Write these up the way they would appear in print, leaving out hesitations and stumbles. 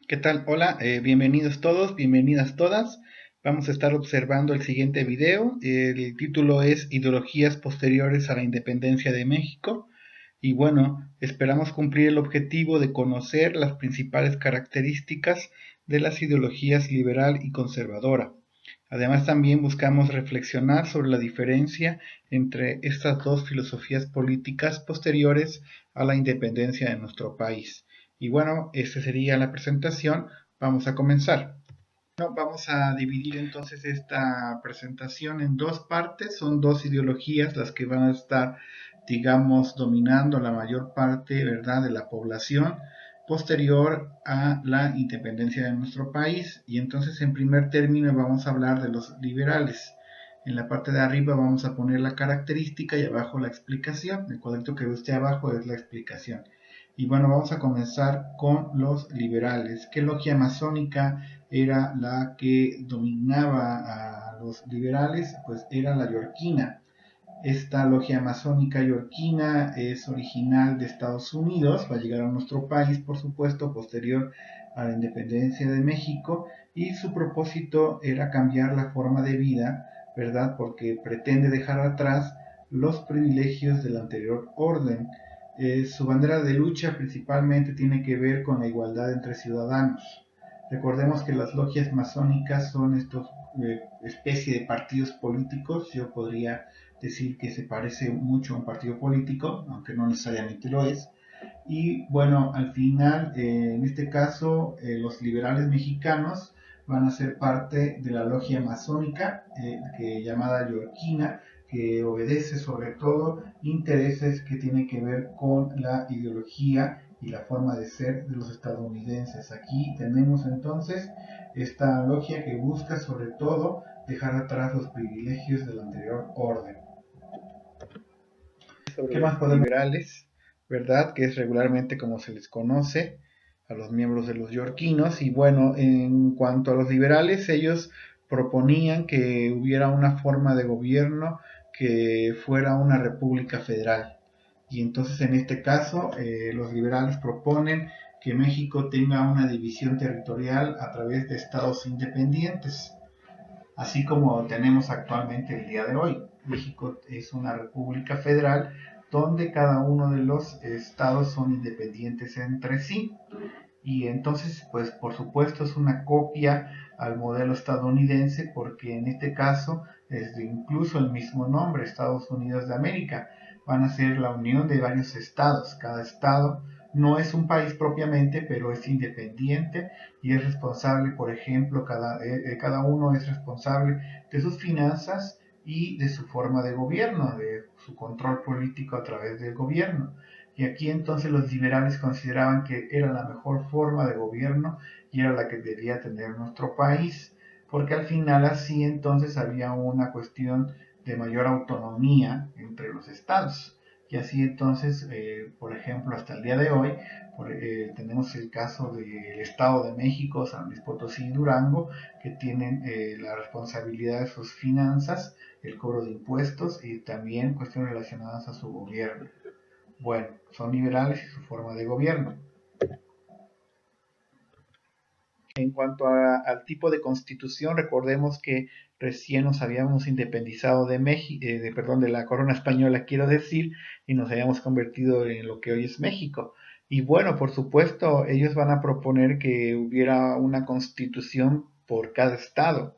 ¿Qué tal? Hola, bienvenidos todos, bienvenidas todas. Vamos a estar observando el siguiente video. El título es Ideologías posteriores a la independencia de México. Y bueno, esperamos cumplir el objetivo de conocer las principales características de las ideologías liberal y conservadora. Además, también buscamos reflexionar sobre la diferencia entre estas dos filosofías políticas posteriores a la independencia de nuestro país. Y bueno, esta sería la presentación. Vamos a comenzar. Bueno, vamos a dividir entonces esta presentación en dos partes. Son dos ideologías las que van a estar, digamos, dominando la mayor parte, ¿verdad?, de la población posterior a la independencia de nuestro país. Y entonces, en primer término, vamos a hablar de los liberales. En la parte de arriba vamos a poner la característica y abajo la explicación. El cuadrito que ve usted abajo es la explicación. Y bueno, vamos a comenzar con los liberales. ¿Qué logia masónica era la que dominaba a los liberales? Pues era la yorquina. Esta logia masónica yorquina es original de Estados Unidos, va a llegar a nuestro país, por supuesto, posterior a la independencia de México, y su propósito era cambiar la forma de vida, ¿verdad? Porque pretende dejar atrás los privilegios del anterior orden. Su bandera de lucha principalmente tiene que ver con la igualdad entre ciudadanos. Recordemos que las logias masónicas son estos especie de partidos políticos. Yo podría decir que se parece mucho a un partido político, aunque no necesariamente lo es. Y bueno, al final, en este caso, los liberales mexicanos van a ser parte de la logia masónica, llamada yorquina, que obedece sobre todo intereses que tienen que ver con la ideología y la forma de ser de los estadounidenses. Aquí tenemos entonces esta logia que busca sobre todo dejar atrás los privilegios del anterior orden. ¿Qué más podemos liberales, verdad? Que es regularmente como se les conoce a los miembros de los yorquinos. Y bueno, en cuanto a los liberales, ellos proponían que hubiera una forma de gobierno que fuera una república federal. Y entonces en este caso, los liberales proponen que México tenga una división territorial a través de estados independientes, así como tenemos actualmente el día de hoy. México es una república federal donde cada uno de los estados son independientes entre sí. Y entonces, pues por supuesto es una copia al modelo estadounidense, porque en este caso es incluso el mismo nombre, Estados Unidos de América. Van a ser la unión de varios estados. Cada estado no es un país propiamente, pero es independiente y es responsable, por ejemplo, cada uno es responsable de sus finanzas y de su forma de gobierno, de su control político a través del gobierno. Y aquí entonces los liberales consideraban que era la mejor forma de gobierno y era la que debía tener nuestro país, porque al final así entonces había una cuestión de mayor autonomía entre los estados. Y así entonces, por ejemplo, hasta el día de hoy, tenemos el caso del Estado de México, San Luis Potosí y Durango, que tienen la responsabilidad de sus finanzas, el cobro de impuestos y también cuestiones relacionadas a su gobierno. Bueno, son liberales y su forma de gobierno. En cuanto al tipo de constitución, recordemos que recién nos habíamos independizado de México, perdón, de la corona española, quiero decir, y nos habíamos convertido en lo que hoy es México. Y bueno, por supuesto, ellos van a proponer que hubiera una constitución por cada estado,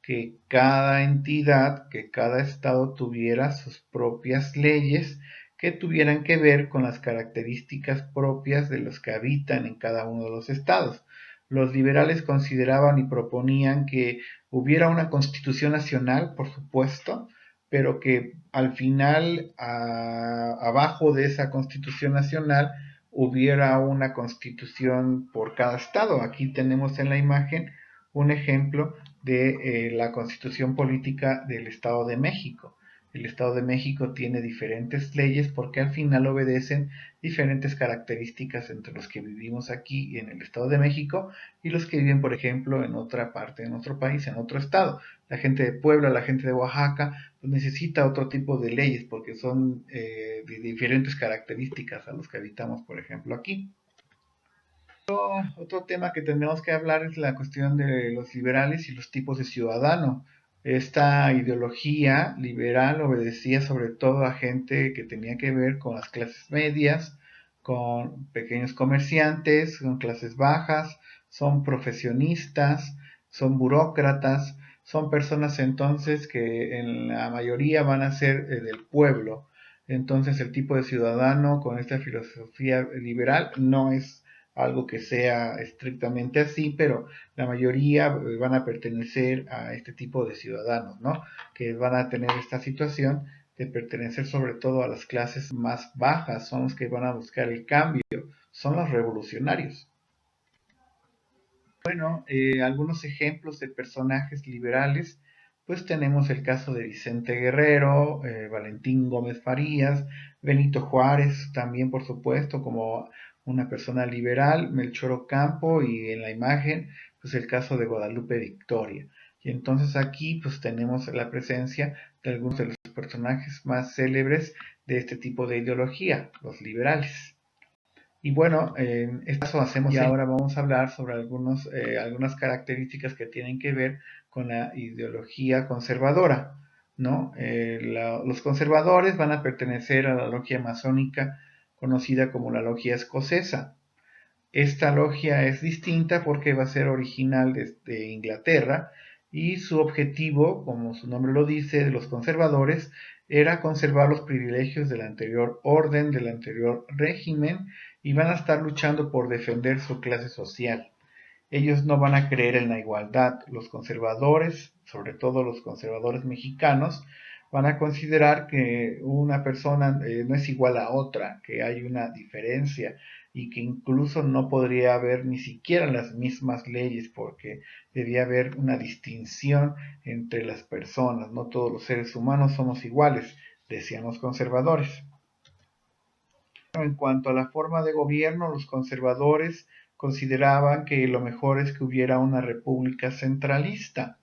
que cada entidad, que cada estado tuviera sus propias leyes que tuvieran que ver con las características propias de los que habitan en cada uno de los estados. Los liberales consideraban y proponían que hubiera una constitución nacional, por supuesto, pero que al final, abajo de esa constitución nacional, hubiera una constitución por cada estado. Aquí tenemos en la imagen un ejemplo de la constitución política del Estado de México. El Estado de México tiene diferentes leyes porque al final obedecen diferentes características entre los que vivimos aquí en el Estado de México y los que viven, por ejemplo, en otra parte de nuestro país, en otro estado. La gente de Puebla, la gente de Oaxaca, pues necesita otro tipo de leyes porque son de diferentes características a los que habitamos, por ejemplo, aquí. Otro tema que tenemos que hablar es la cuestión de los liberales y los tipos de ciudadano. Esta ideología liberal obedecía sobre todo a gente que tenía que ver con las clases medias, con pequeños comerciantes, con clases bajas, son profesionistas, son burócratas, son personas entonces que en la mayoría van a ser del pueblo. Entonces el tipo de ciudadano con esta filosofía liberal no es algo que sea estrictamente así, pero la mayoría van a pertenecer a este tipo de ciudadanos, ¿no? Que van a tener esta situación de pertenecer sobre todo a las clases más bajas, son los que van a buscar el cambio, son los revolucionarios. Bueno, algunos ejemplos de personajes liberales, pues tenemos el caso de Vicente Guerrero, Valentín Gómez Farías, Benito Juárez, también por supuesto como una persona liberal, Melchor Ocampo y en la imagen, pues el caso de Guadalupe Victoria. Y entonces aquí pues tenemos la presencia de algunos de los personajes más célebres de este tipo de ideología, los liberales. Y bueno, en este caso hacemos y ahora vamos a hablar sobre algunas características que tienen que ver con la ideología conservadora, ¿no? Los conservadores van a pertenecer a la logia masónica conocida como la logia escocesa. Esta logia es distinta porque va a ser original de Inglaterra y su objetivo, como su nombre lo dice, de los conservadores, era conservar los privilegios del anterior orden, del anterior régimen y van a estar luchando por defender su clase social. Ellos no van a creer en la igualdad. Los conservadores, sobre todo los conservadores mexicanos, van a considerar que una persona no es igual a otra, que hay una diferencia y que incluso no podría haber ni siquiera las mismas leyes porque debía haber una distinción entre las personas. No todos los seres humanos somos iguales, decían los conservadores. En cuanto a la forma de gobierno, los conservadores consideraban que lo mejor es que hubiera una república centralista,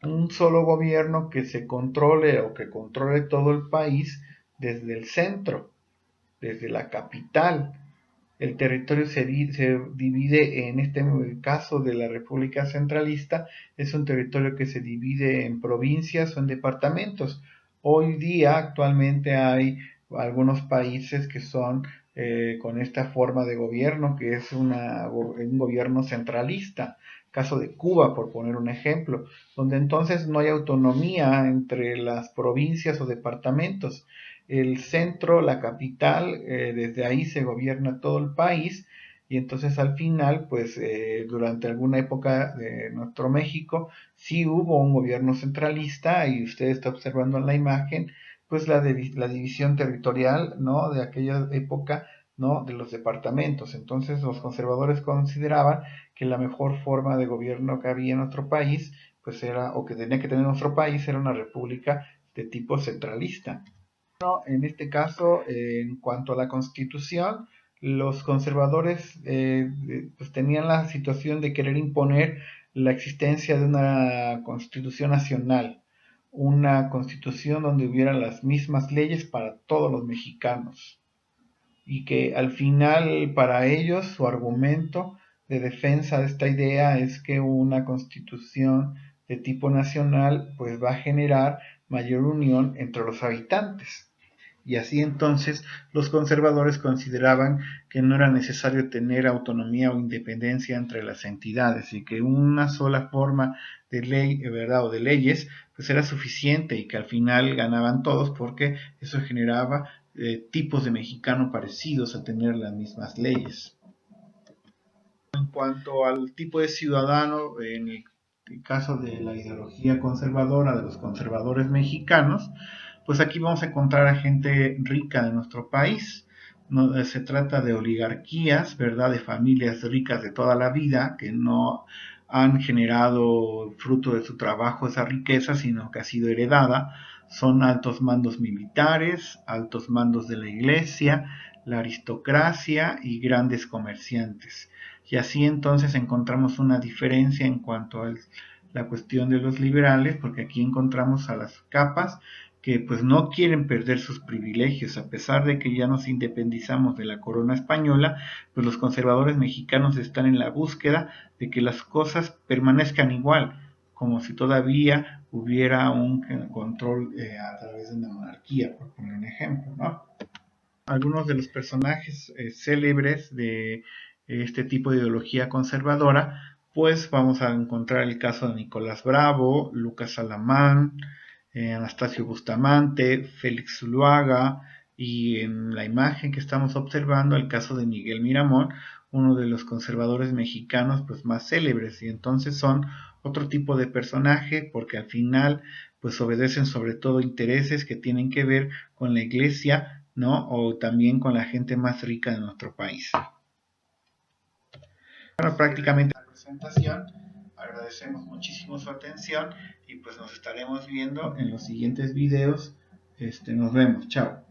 un solo gobierno que se controle o que controle todo el país desde el centro, desde la capital. El territorio se divide, en este caso de la República Centralista, es un territorio que se divide en provincias o en departamentos. Hoy día, actualmente, hay algunos países que son con esta forma de gobierno, que es un gobierno centralista. Caso de Cuba, por poner un ejemplo, donde entonces no hay autonomía entre las provincias o departamentos. El centro, la capital, desde ahí se gobierna todo el país y entonces al final, pues durante alguna época de nuestro México, sí hubo un gobierno centralista y usted está observando en la imagen, pues la división territorial, ¿no? De aquella época, ¿no? De los departamentos. Entonces los conservadores consideraban que la mejor forma de gobierno que había en nuestro país, pues era, o que tenía que tener nuestro país, era una república de tipo centralista. En este caso, en cuanto a la Constitución, los conservadores pues tenían la situación de querer imponer la existencia de una Constitución nacional, una Constitución donde hubiera las mismas leyes para todos los mexicanos y que al final para ellos su argumento de defensa de esta idea es que una Constitución de tipo nacional pues va a generar mayor unión entre los habitantes. Y así entonces los conservadores consideraban que no era necesario tener autonomía o independencia entre las entidades y que una sola forma de ley, ¿verdad? O de leyes, pues era suficiente y que al final ganaban todos porque eso generaba tipos de mexicano parecidos a tener las mismas leyes. En cuanto al tipo de ciudadano, en el caso de la ideología conservadora de los conservadores mexicanos, pues aquí vamos a encontrar a gente rica de nuestro país. No, se trata de oligarquías, ¿verdad? De familias ricas de toda la vida que no han generado fruto de su trabajo esa riqueza, sino que ha sido heredada. Son altos mandos militares, altos mandos de la iglesia, la aristocracia y grandes comerciantes. Y así entonces encontramos una diferencia en cuanto a la cuestión de los liberales, porque aquí encontramos a las capas que pues no quieren perder sus privilegios, a pesar de que ya nos independizamos de la corona española, pues los conservadores mexicanos están en la búsqueda de que las cosas permanezcan igual, como si todavía hubiera un control a través de una monarquía, por poner un ejemplo, ¿no? Algunos de los personajes célebres de este tipo de ideología conservadora, pues vamos a encontrar el caso de Nicolás Bravo, Lucas Alamán, Anastasio Bustamante, Félix Zuluaga, y en la imagen que estamos observando el caso de Miguel Miramón, uno de los conservadores mexicanos pues más célebres, y entonces son otro tipo de personaje porque al final pues obedecen sobre todo intereses que tienen que ver con la iglesia, ¿no? O también con la gente más rica de nuestro país. Bueno, prácticamente la presentación. Agradecemos muchísimo su atención y pues nos estaremos viendo en los siguientes videos. Nos vemos. Chao.